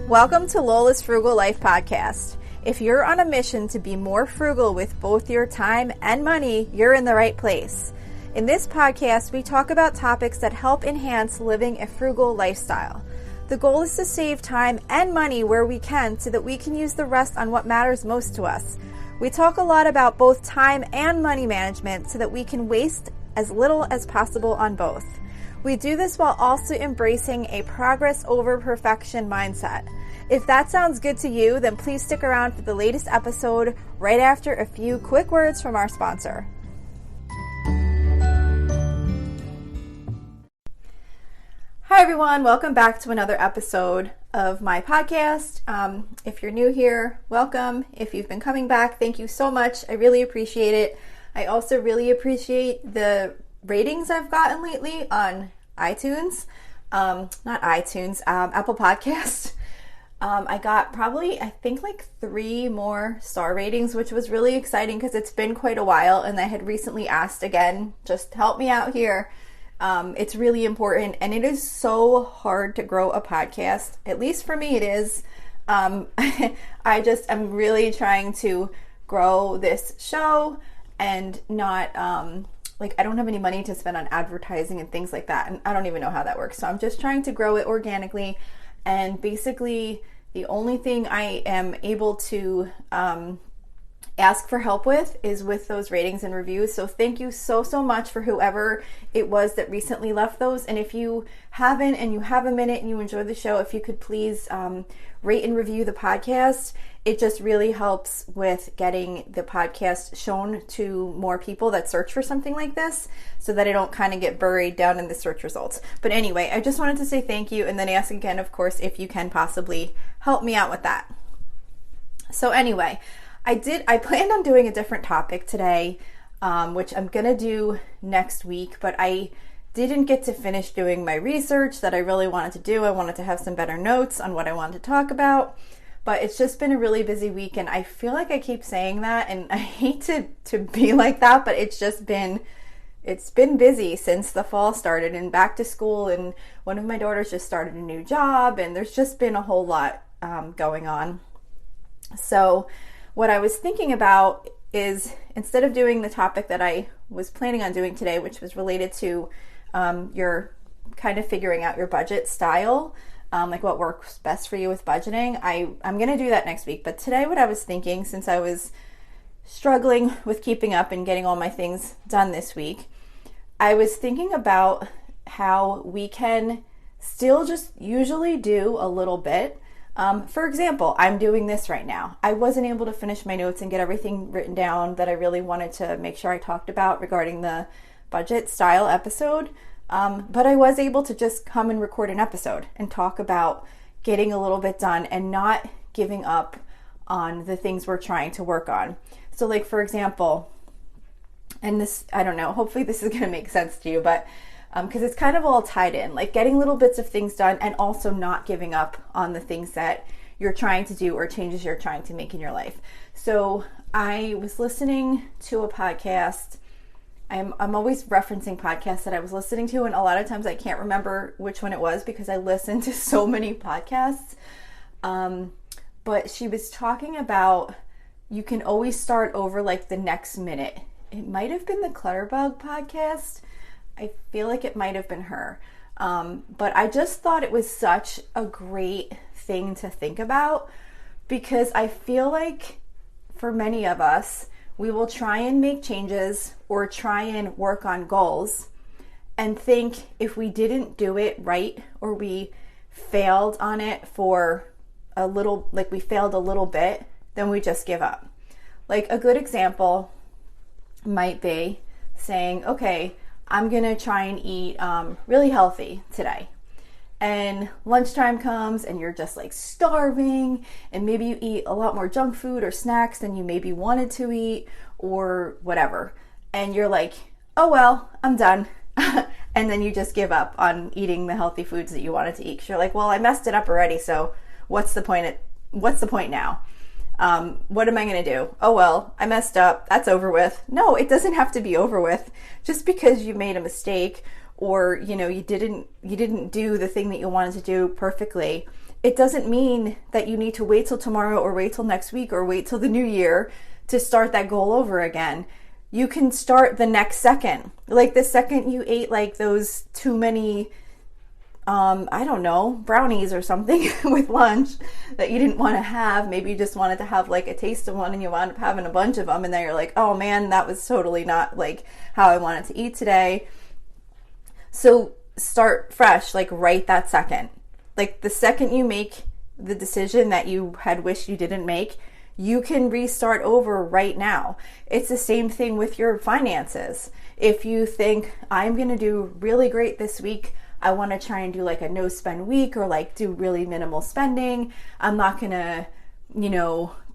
Welcome to Lola's Frugal Life Podcast. If you're on a mission to be more frugal with both your time and money, you're in the right place. In this podcast, we talk about topics that help enhance living a frugal lifestyle. The goal is to save time and money where we can so that we can use the rest on what matters most to us. We talk a lot about both time and money management so that we can waste as little as possible on both. We do this while also embracing a progress over perfection mindset. If that sounds good to you, then please stick around for the latest episode right after a few quick words from our sponsor. Hi everyone, welcome back to another episode of my podcast. If you're new here, welcome. If you've been coming back, thank you so much. I really appreciate it. I also really appreciate the ratings I've gotten lately on iTunes. Apple Podcasts. I got probably, I think 3 more star ratings, which was really exciting because it's been quite a while and I had recently asked again, just help me out here. It's really important and it is so hard to grow a podcast. At least for me it is. I'm really trying to grow this show and not, I don't have any money to spend on advertising and things like that. And I don't even know how that works. So I'm just trying to grow it organically. And basically the only thing I am able to ask for help with is with those ratings and reviews. So thank you so much for whoever it was that recently left those. And if you haven't and you have a minute and you enjoy the show, if you could please rate and review the podcast. It just really helps with getting the podcast shown to more people that search for something like this so that I don't kind of get buried down in the search results. But anyway, I just wanted to say thank you and then ask again, of course, if you can possibly help me out with that. So anyway, I planned on doing a different topic today, which I'm going to do next week, but I didn't get to finish doing my research that I really wanted to do. I wanted to have some better notes on what I wanted to talk about. But it's just been a really busy week and I feel like I keep saying that and I hate to be like that, but it's been busy since the fall started and back to school, and one of my daughters just started a new job and there's just been a whole lot going on. So what I was thinking about is, instead of doing the topic that I was planning on doing today, which was related to your kind of figuring out your budget style, what works best for you with budgeting. I'm going to do that next week. But today what I was thinking, since I was struggling with keeping up and getting all my things done this week, I was thinking about how we can still just usually do a little bit. For example, I'm doing this right now. I wasn't able to finish my notes and get everything written down that I really wanted to make sure I talked about regarding the budget style episode. But I was able to just come and record an episode and talk about getting a little bit done and not giving up on the things we're trying to work on. So for example, and this, I don't know, hopefully this is going to make sense to you, but because it's kind of all tied in, getting little bits of things done and also not giving up on the things that you're trying to do or changes you're trying to make in your life. So I was listening to a podcast. I'm always referencing podcasts that I was listening to, and a lot of times I can't remember which one it was because I listen to so many podcasts. But she was talking about you can always start over the next minute. It might have been the Clutterbug podcast. I feel like it might have been her. But I just thought it was such a great thing to think about, because I feel like for many of us, we will try and make changes or try and work on goals and think if we didn't do it right or we failed on it for a little, we failed a little bit, then we just give up. A good example might be saying, okay, I'm going to try and eat really healthy today. And lunchtime comes and you're just starving, and maybe you eat a lot more junk food or snacks than you maybe wanted to eat or whatever. And you're like, oh well, I'm done. And then you just give up on eating the healthy foods that you wanted to eat. 'Cause you're like, well, I messed it up already, so what's the point now? What am I going to do? Oh, well, I messed up. That's over with. No, it doesn't have to be over with. Just because you made a mistake or, you didn't do the thing that you wanted to do perfectly it doesn't mean that you need to wait till tomorrow or wait till next week or wait till the new year to start that goal over again. You can start the next second. Like the second you ate like those too many, I don't know, brownies or something with lunch that you didn't want to have. Maybe you just wanted to have like a taste of one and you wound up having a bunch of them. And then you're like, oh man, that was totally not like how I wanted to eat today. So start fresh, like right that second. Like the second you make the decision that you had wished you didn't make, you can restart over right now. It's the same thing with your finances. If you think, I'm going to do really great this week, I want to try and do like a no spend week or like do really minimal spending. I'm not going to,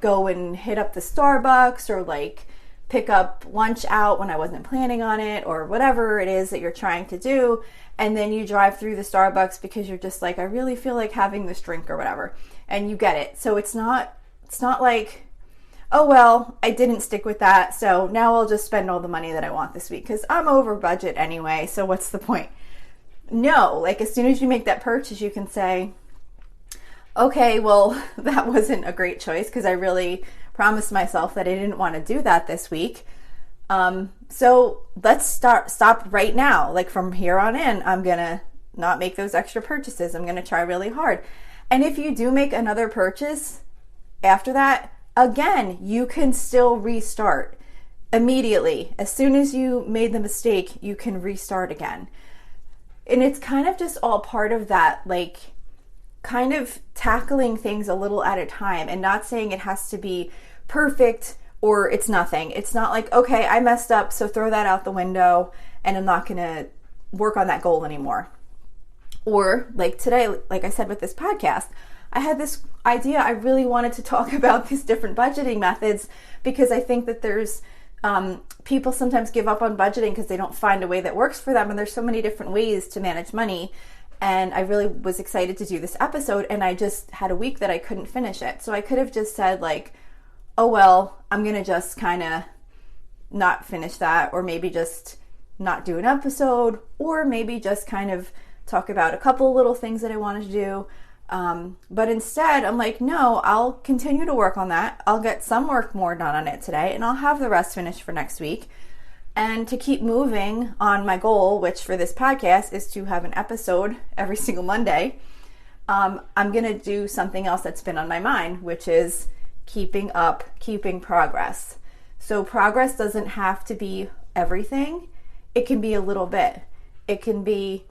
go and hit up the Starbucks or like pick up lunch out when I wasn't planning on it or whatever it is that you're trying to do. And then you drive through the Starbucks because you're just like, I really feel like having this drink or whatever. And you get it. So it's not like, oh, well, I didn't stick with that, so now I'll just spend all the money that I want this week because I'm over budget anyway, so what's the point? No, like as soon as you make that purchase, you can say, okay, well, that wasn't a great choice because I really promised myself that I didn't want to do that this week. So let's stop right now. Like from here on in, I'm going to not make those extra purchases. I'm going to try really hard. And if you do make another purchase after that, again, you can still restart immediately. As soon as you made the mistake, you can restart again. And it's kind of just all part of that, like kind of tackling things a little at a time and not saying it has to be perfect or it's nothing. It's not like, okay, I messed up, so throw that out the window and I'm not going to work on that goal anymore. Or like today, like I said with this podcast, I had this idea. I really wanted to talk about these different budgeting methods because I think that there's people sometimes give up on budgeting because they don't find a way that works for them. And there's so many different ways to manage money. And I really was excited to do this episode. And I just had a week that I couldn't finish it. So I could have just said like, oh, well, I'm going to just kind of not finish that. Or maybe just not do an episode. Or maybe just kind of talk about a couple little things that I wanted to do. But instead, I'm like, no, I'll continue to work on that. I'll get some work more done on it today, and I'll have the rest finished for next week. And to keep moving on my goal, which for this podcast is to have an episode every single Monday, I'm going to do something else that's been on my mind, which is keeping progress. So progress doesn't have to be everything. It can be a little bit. It can be,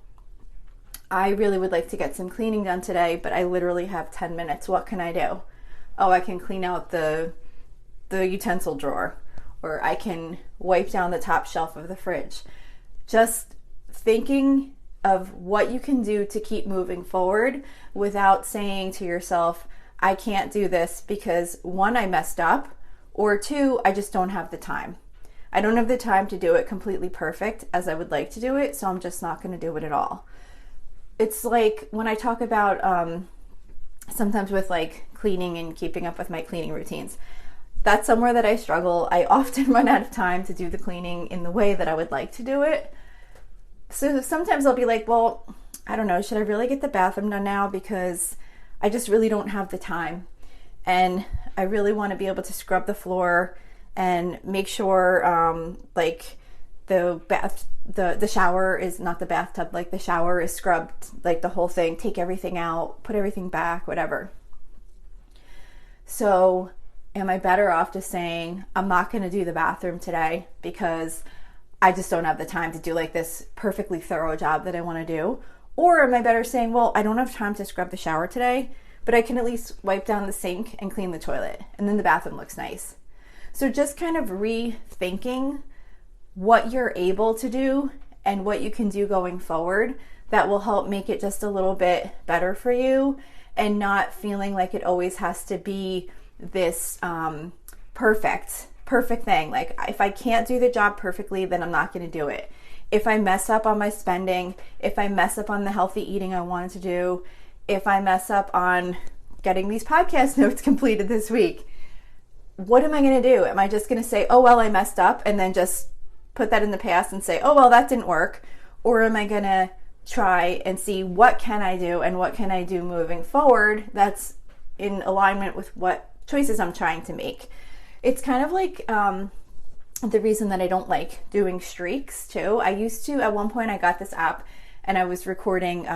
I really would like to get some cleaning done today, but I literally have 10 minutes. What can I do? Oh, I can clean out the utensil drawer, or I can wipe down the top shelf of the fridge. Just thinking of what you can do to keep moving forward without saying to yourself, I can't do this because 1, I messed up, or 2, I just don't have the time. I don't have the time to do it completely perfect as I would like to do it, so I'm just not going to do it at all. It's like when I talk about sometimes with like cleaning and keeping up with my cleaning routines, that's somewhere that I struggle. I often run out of time to do the cleaning in the way that I would like to do it. So sometimes I'll be like, well, I don't know, should I really get the bathroom done now? Because I just really don't have the time. And I really want to be able to scrub the floor and make sure like the shower is not the bathtub, like the shower is scrubbed, like the whole thing, take everything out, put everything back, whatever. So am I better off just saying, I'm not going to do the bathroom today because I just don't have the time to do like this perfectly thorough job that I want to do? Or am I better saying, well, I don't have time to scrub the shower today, but I can at least wipe down the sink and clean the toilet, and then the bathroom looks nice. So just kind of rethinking what you're able to do and what you can do going forward that will help make it just a little bit better for you, and not feeling like it always has to be this perfect thing. Like if I can't do the job perfectly, then I'm not going to do it. If I mess up on my spending, if I mess up on the healthy eating I wanted to do, if I mess up on getting these podcast notes completed this week, what am I going to do? Am I just going to say, oh, well, I messed up, and then just put that in the past and say, oh, well, that didn't work? Or am I going to try and see what can I do and what can I do moving forward that's in alignment with what choices I'm trying to make. It's kind of like the reason that I don't like doing streaks too. I used to, at one point I got this app and I was recording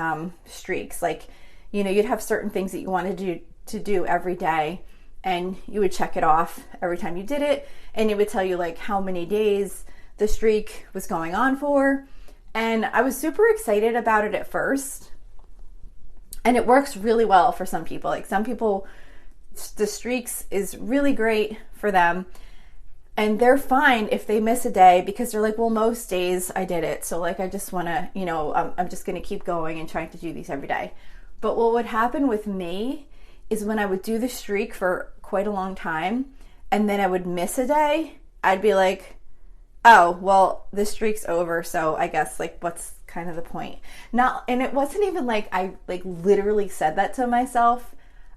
streaks. Like, you'd have certain things that you wanted to do every day, and you would check it off every time you did it, and it would tell you like how many days the streak was going on for. And I was super excited about it at first, and it works really well for some people. Like some people, the streaks is really great for them, and they're fine if they miss a day because they're like, well, most days I did it, so like I just want to, I'm just going to keep going and trying to do these every day. But what would happen with me is when I would do the streak for quite a long time and then I would miss a day, I'd be like, oh, well, the streak's over, so I guess like what's kind of the point? And it wasn't even like I like literally said that to myself.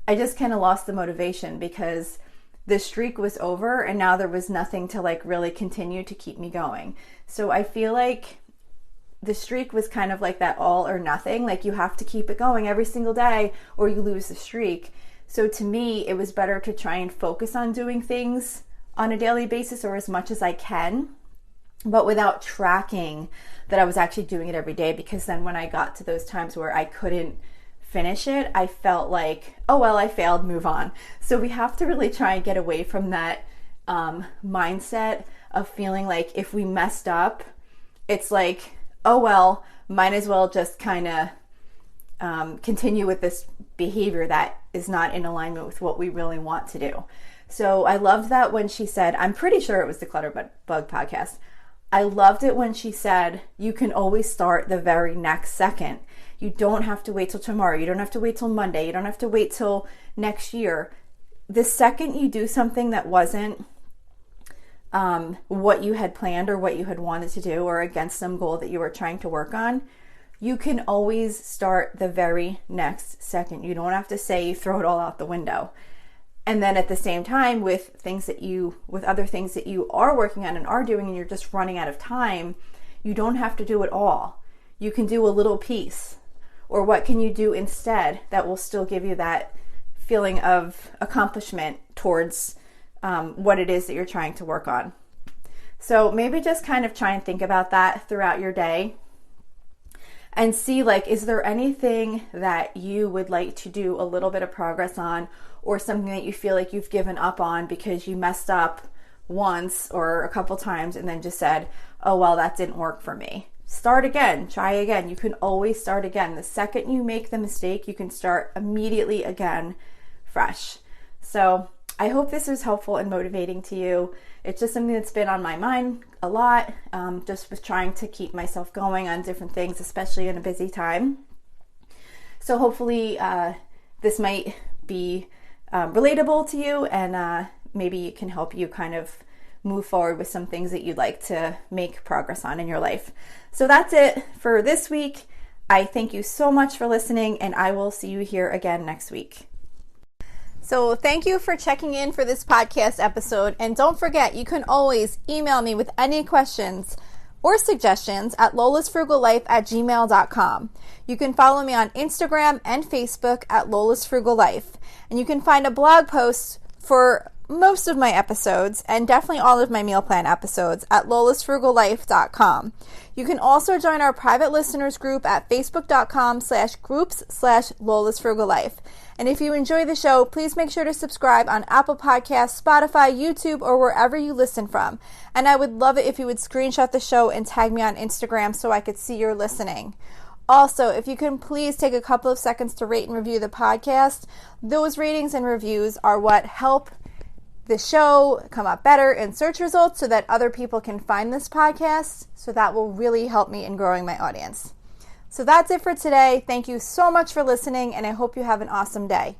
I just kind of lost the motivation because the streak was over and now there was nothing to like really continue to keep me going. So I feel like the streak was kind of like that all or nothing. Like you have to keep it going every single day or you lose the streak. So to me, it was better to try and focus on doing things on a daily basis or as much as I can, but without tracking that I was actually doing it every day, because then when I got to those times where I couldn't finish it, I felt like, oh, well, I failed, move on. So we have to really try and get away from that mindset of feeling like if we messed up, it's like, oh, well, might as well just kind of continue with this behavior that is not in alignment with what we really want to do. So I loved that when she said, I'm pretty sure it was the Clutter Bug podcast. I loved it when she said, you can always start the very next second. You don't have to wait till tomorrow. You don't have to wait till Monday. You don't have to wait till next year. The second you do something that wasn't what you had planned or what you had wanted to do or against some goal that you were trying to work on, you can always start the very next second. You don't have to say you throw it all out the window. And then at the same time, with other things that you are working on and are doing and you're just running out of time, you don't have to do it all. You can do a little piece. Or what can you do instead that will still give you that feeling of accomplishment towards what it is that you're trying to work on. So maybe just kind of try and think about that throughout your day and see, like, is there anything that you would like to do a little bit of progress on, or something that you feel like you've given up on because you messed up once or a couple times and then just said, oh, well, that didn't work for me. Start again, try again. You can always start again. The second you make the mistake, you can start immediately again, fresh. So I hope this was helpful and motivating to you. It's just something that's been on my mind a lot, just with trying to keep myself going on different things, especially in a busy time. So hopefully this might be relatable to you, and maybe it can help you kind of move forward with some things that you'd like to make progress on in your life. So that's it for this week. I thank you so much for listening, and I will see you here again next week. So thank you for checking in for this podcast episode. And don't forget, you can always email me with any questions or suggestions at lolasfrugallife@gmail.com. You can follow me on Instagram and Facebook at lolasfrugallife. And you can find a blog post for most of my episodes and definitely all of my meal plan episodes at lolasfrugallife.com. You can also join our private listeners group at facebook.com/groups/lolasfrugallife. And if you enjoy the show, please make sure to subscribe on Apple Podcasts, Spotify, YouTube, or wherever you listen from. And I would love it if you would screenshot the show and tag me on Instagram so I could see you're listening. Also, if you can please take a couple of seconds to rate and review the podcast. Those ratings and reviews are what help the show come up better in search results so that other people can find this podcast. So that will really help me in growing my audience. So that's it for today. Thank you so much for listening, and I hope you have an awesome day.